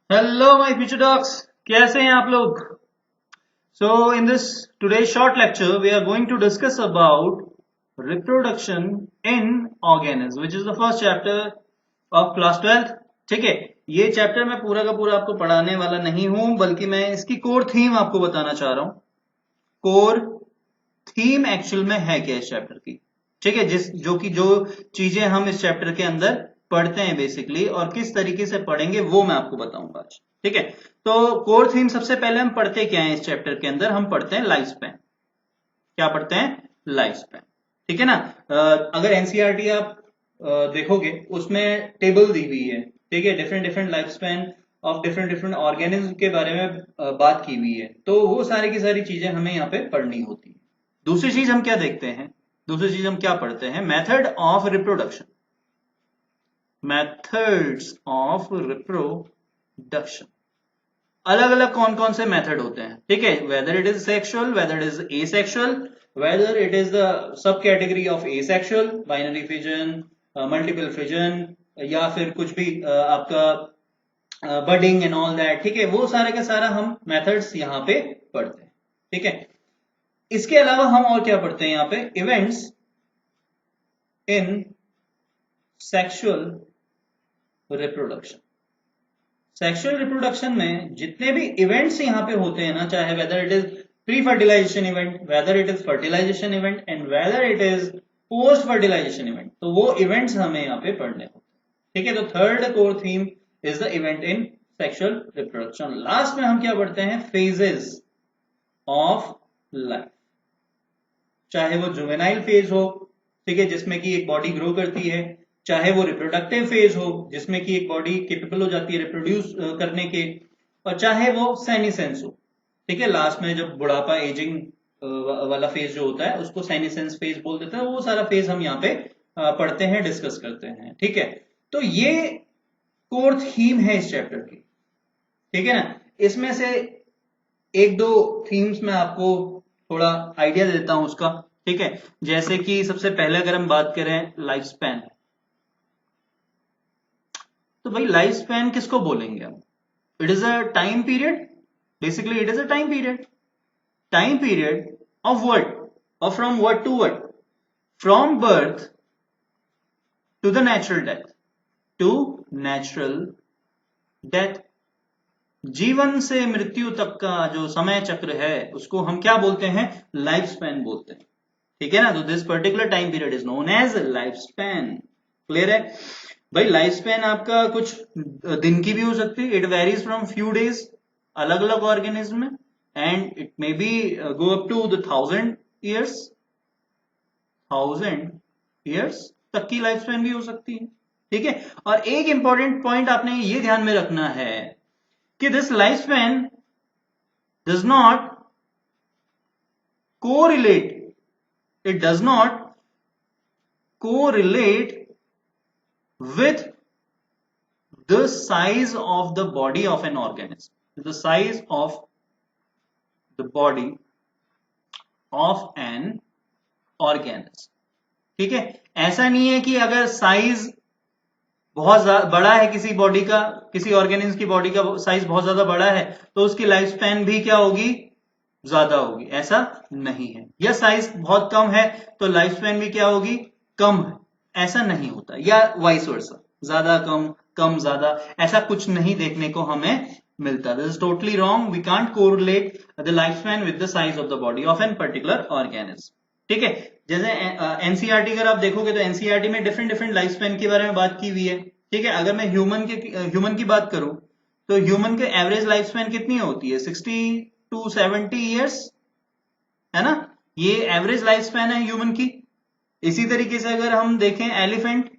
Hello my future dogs, कैसे हैं आप लोग? So in this today short lecture we are going to discuss about reproduction in organism which is the first chapter of class 12th। ठीक है, ये chapter मैं पूरा का पूरा आपको पढ़ाने वाला नहीं हूं, बल्कि मैं इसकी कोर थीम आपको बताना चाह रहा हूं। कोर थीम एक्चुअल में है क्या इस चैप्टर की? ठीक है, जो चीजें हम इस चैप्टर के अंदर पढ़ते हैं बेसिकली, और किस तरीके से पढ़ेंगे वो मैं आपको बताऊंगा आज। ठीक है, तो कोर थीम सबसे पहले हम पढ़ते क्या है इस चैप्टर के अंदर? हम पढ़ते हैं लाइफ स्पैन। क्या पढ़ते हैं? Life span. ठीक है ना। अगर एनसीईआरटी आप देखोगे, उसमें टेबल दी हुई है। ठीक है, different different life span of different different organism के बारे में बात की हुई है, तो वो सारी की सारी चीजें हमें यहाँ पे पढ़नी होती है। दूसरी चीज हम क्या देखते हैं? दूसरी चीज हम क्या पढ़ते हैं? Method of reproduction. Methods of reproduction, अलग अलग कौन कौन से मेथड होते हैं। ठीक है, weather it is sexual, weather it is asexual, weather it is the sub category of asexual, binary fission, multiple fission, या फिर कुछ भी आपका बडिंग एंड ऑल दैट। ठीक है, वो सारे का सारा हम मेथड्स यहाँ पे पढ़ते हैं। ठीक है, इसके अलावा हम और क्या पढ़ते हैं यहाँ पे? Events in sexual reproduction. Sexual reproduction में जितने भी इवेंट्स यहाँ पे होते हैं ना, चाहे whether it is pre fertilisation event, whether it is fertilisation event, and whether it is post fertilisation event, तो वो इवेंट्स हमें यहाँ पे पढ़ने होते हैं। ठीक है, तो third core theme is the event in sexual reproduction. Last में हम क्या पढ़ते हैं? Phases of life. चाहे वो जुवेनाइल फेज हो, ठीक है, जिसमें कि एक बॉडी ग्रो करती है, चाहे वो रिप्रोडक्टिव फेज हो, जिसमें कि एक बॉडी केपेबल हो जाती है रिप्रोड्यूस करने के, और चाहे वो सेनिसेंस हो। ठीक है, लास्ट में जब बुढ़ापा एजिंग वाला फेज जो होता है उसको सेनिसेंस फेज बोल देते हैं। वो सारा फेज हम यहाँ पे पढ़ते हैं, डिस्कस करते हैं। ठीक है, तो ये कोर थीम है इस चैप्टर की। ठीक है ना। इसमें से एक दो थीम्स में आपको थोड़ा आइडिया देता हूं उसका। ठीक है, जैसे कि सबसे पहले अगर हम बात करें लाइफ स्पैन, तो भाई लाइफ स्पैन किसको बोलेंगे हम? It is a time period. Basically it is a time period. Time period of what? और from what to what? From birth to the natural death. To natural death. जीवन से मृत्यु तक का जो समय चक्र है उसको हम क्या बोलते हैं? लाइफ स्पैन बोलते हैं। ठीक है ना, तो this particular time period is known as life span. Clear है भाई? लाइफ स्पैन आपका कुछ दिन की भी हो सकती है। It varies from few days, अलग अलग ऑर्गेनिज्म में, and it may be go up to the 1000 years. 1000 years तक की लाइफ स्पैन भी हो सकती है। ठीक है, और एक इंपॉर्टेंट पॉइंट आपने ये ध्यान में रखना है कि this life span does not correlate, it does not correlate with the size of the body of an organism. The size of the body of an organism. ठीक है, ऐसा नहीं है कि अगर साइज बहुत बड़ा है किसी बॉडी का, किसी ऑर्गेनिज्म की बॉडी का साइज बहुत ज्यादा बड़ा है, तो उसकी लाइफ स्पैन भी क्या होगी? ज्यादा होगी। ऐसा नहीं है। या साइज बहुत कम है तो लाइफ स्पैन भी क्या होगी? कम है। ऐसा नहीं होता, या वाइस वर्सा, ज्यादा कम, कम ज्यादा, ऐसा कुछ नहीं देखने को हमें मिलता। This is totally wrong. We can't correlate the life span with the size of the body of an particular organism. ठीक है, जैसे एनसीईआरटी अगर आप देखोगे तो एनसीईआरटी में डिफरेंट डिफरेंट लाइफ स्पैन के बारे में बात की हुई है। ठीक है, अगर मैं ह्यूमन की बात करूं तो ह्यूमन के एवरेज लाइफ स्पैन कितनी होती है? 60 to 70 ईयर्स, है ना। ये एवरेज लाइफ स्पैन है ह्यूमन की। इसी तरीके से अगर हम देखें एलिफेंट,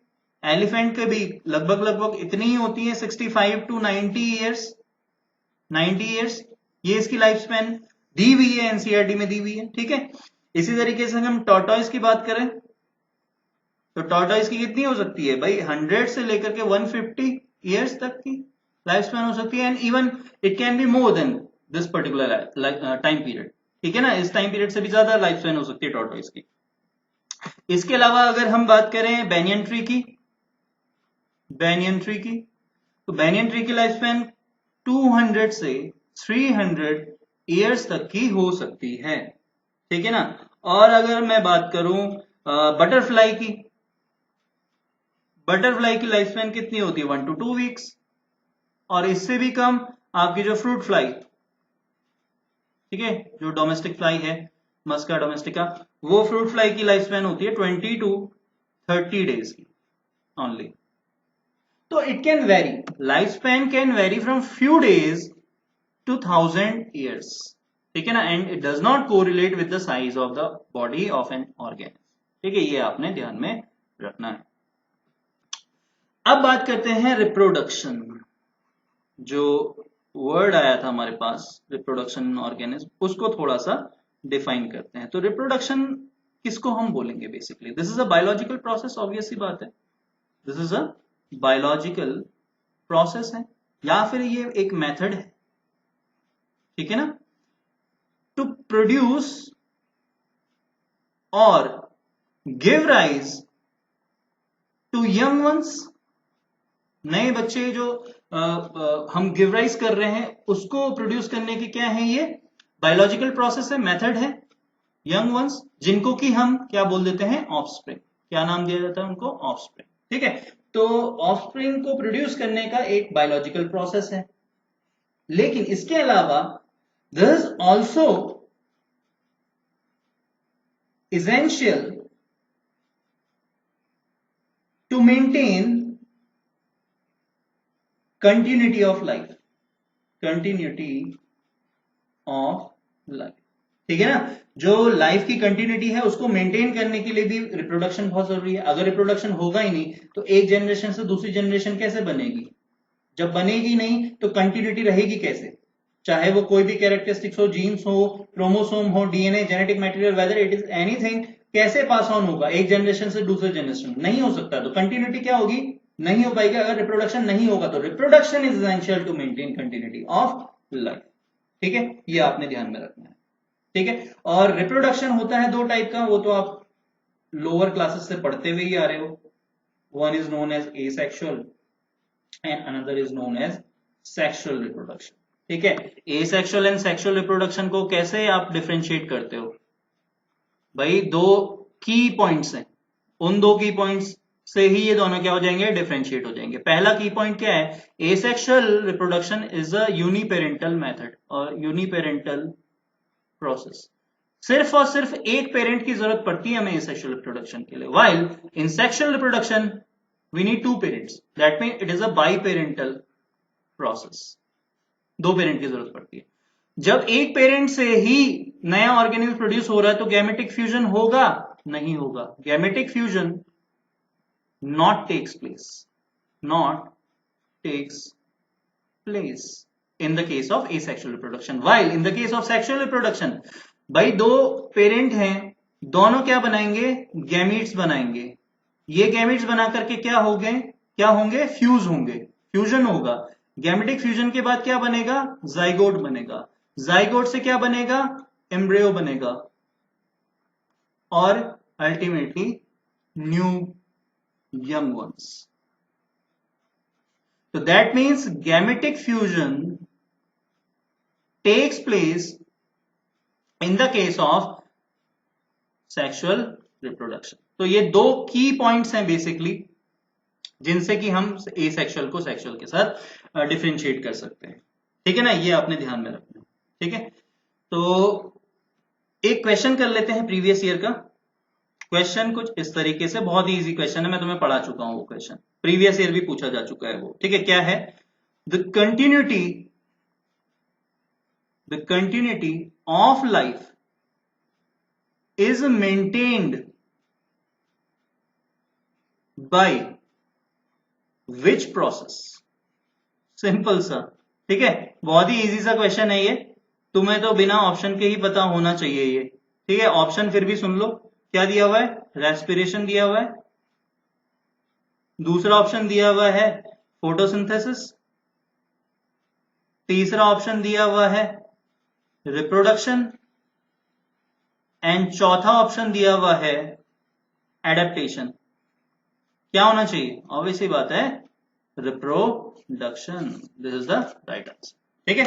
एलिफेंट के भी लगभग लगभग इतनी ही होती है, 65 to 90 ईयर्स। 90 ईयर्स ये इसकी लाइफ स्पैन दी हुई है, एनसीईआरटी में दी हुई है। ठीक है, इसी तरीके से हम टॉर्टोइस की बात करें तो टॉर्टोइस की कितनी हो सकती है भाई? 100 से लेकर के 150 ईयर्स तक की लाइफ स्पैन हो सकती है, and even it can be more than this particular time period. ठीक है ना, इस टाइम पीरियड से भी ज्यादा लाइफ स्पैन हो सकती है टॉर्टोइस की। इसके अलावा अगर हम बात करें बैनियन ट्री की, बैनियन ट्री की, तो बैनियन ट्री की लाइफ स्पैन 200 से 300 ईयर्स तक की हो सकती है, ठीक है ना। और अगर मैं बात करूं बटरफ्लाई की, बटरफ्लाई की लाइफ स्पैन कितनी होती है 1 to 2 वीक्स, और इससे भी कम आपकी जो फ्रूट फ्लाई, ठीक है, जो डोमेस्टिक फ्लाई है मस्का डोमेस्टिका, वो फ्रूट फ्लाई की लाइफ स्पैन होती है 20 to 30 डेज की ओनली। तो it can vary, life span can vary from few days to 1000 years, ठीक है ना। And it does not correlate with the size of the body of an organism, ठीक है, ये आपने ध्यान में रखना है। अब बात करते हैं रिप्रोडक्शन। जो वर्ड आया था हमारे पास रिप्रोडक्शन इन ऑर्गेनिज्म, उसको थोड़ा सा डिफाइन करते हैं। तो रिप्रोडक्शन किसको हम बोलेंगे basically? This is a biological process, obvious सी बात है, this is a biological process है, या फिर ये एक मेथड है, ठीक है ना, टू प्रोड्यूस और give rise to young ones. नए बच्चे जो हम गिव राइज कर रहे हैं उसको प्रोड्यूस करने की क्या है, ये बायोलॉजिकल प्रोसेस है, मेथड है। यंग वंस जिनको कि हम क्या बोल देते हैं, ऑफस्प्रिंग। क्या नाम दिया जाता है उनको? ऑफस्प्रिंग, ठीक है। तो ऑफस्प्रिंग को प्रोड्यूस करने का एक बायोलॉजिकल प्रोसेस है, लेकिन इसके अलावा there is also essential to maintain continuity of life, continuity of life, ठीक है ना। जो लाइफ की कंटिन्यूटी है उसको मेंटेन करने के लिए भी रिप्रोडक्शन बहुत जरूरी है। अगर रिप्रोडक्शन होगा ही नहीं तो एक जनरेशन से दूसरी जनरेशन कैसे बनेगी? जब बनेगी नहीं तो कंटिन्यूटी रहेगी कैसे? चाहे वो कोई भी कैरेक्टरिस्टिक्स हो, जीन्स हो, क्रोमोसोम हो, DNA, genetic material, weather it is anything, कैसे पास ऑन होगा एक जनरेशन से दूसरे जनरेशन? नहीं हो सकता। तो कंटिन्यूटी क्या होगी? नहीं हो पाएगी अगर रिप्रोडक्शन नहीं होगा। तो reproduction is essential to maintain continuity of life, ठीक है, ये आपने ध्यान में रखना है, ठीक है। और रिप्रोडक्शन होता है दो टाइप का, वो तो आप लोअर क्लासेस से पढ़ते हुए ही आ रहे हो। One is known as asexual and another is known as sexual reproduction, ठीक है। एसेक्सुअल एंड सेक्सुअल रिप्रोडक्शन को कैसे आप डिफरेंशिएट करते हो? भाई दो की पॉइंट्स हैं, उन दो की पॉइंट्स से ही ये दोनों क्या हो जाएंगे, डिफरेंशिएट हो जाएंगे। पहला की पॉइंट क्या है? Asexual reproduction is a uniparental method और यूनिपेरेंटल प्रोसेस। सिर्फ और सिर्फ एक पेरेंट की जरूरत पड़ती है हमें एसेक्सुअल रिप्रोडक्शन के लिए। While in sexual reproduction we need two parents, that mean it is a biparental process, दो पेरेंट की जरूरत पड़ती है। जब एक पेरेंट से ही नया ऑर्गेनिज्म प्रोड्यूस हो रहा है तो गैमेटिक फ्यूजन होगा? नहीं होगा। Gametic fusion not takes place, not takes place in the case of asexual reproduction, while in the case of sexual reproduction भाई दो पेरेंट हैं, दोनों क्या बनाएंगे? गैमीट्स बनाएंगे। ये गैमीट्स बना करके क्या होंगे? फ्यूज होंगे, फ्यूजन होगा। गैमेटिक फ्यूजन के बाद क्या बनेगा? जाइगोट बनेगा। जाइगोट से क्या बनेगा? एम्ब्रियो बनेगा और ultimately new young ones. So that means gametic fusion takes place in the case of sexual reproduction. तो ये दो की पॉइंट्स हैं बेसिकली जिनसे कि हम एसेक्सुअल को सेक्सुअल के साथ डिफरेंशिएट कर सकते हैं, ठीक है ना। ये आपने ध्यान में रखना है, ठीक है। तो एक क्वेश्चन कर लेते हैं प्रीवियस ईयर का। क्वेश्चन कुछ इस तरीके से, बहुत ही इजी क्वेश्चन है, मैं तुम्हें पढ़ा चुका हूं वो क्वेश्चन, प्रीवियस ईयर भी पूछा जा चुका है वो, ठीक है। क्या है? The continuity of life is maintained by which process? Simple सा, ठीक है, बहुत ही इजी सा क्वेश्चन है ये, तुम्हें तो बिना ऑप्शन के ही पता होना चाहिए ये, ठीक है। ऑप्शन फिर भी सुन लो, क्या दिया हुआ है? रेस्पिरेशन दिया हुआ है, दूसरा ऑप्शन दिया हुआ है फोटोसिंथेसिस, तीसरा ऑप्शन दिया हुआ है रिप्रोडक्शन, एंड चौथा ऑप्शन दिया हुआ है एडेप्टेशन। क्या होना चाहिए? ऑब्वियस ही बात है, reproduction. This is the right answer, ठीक है।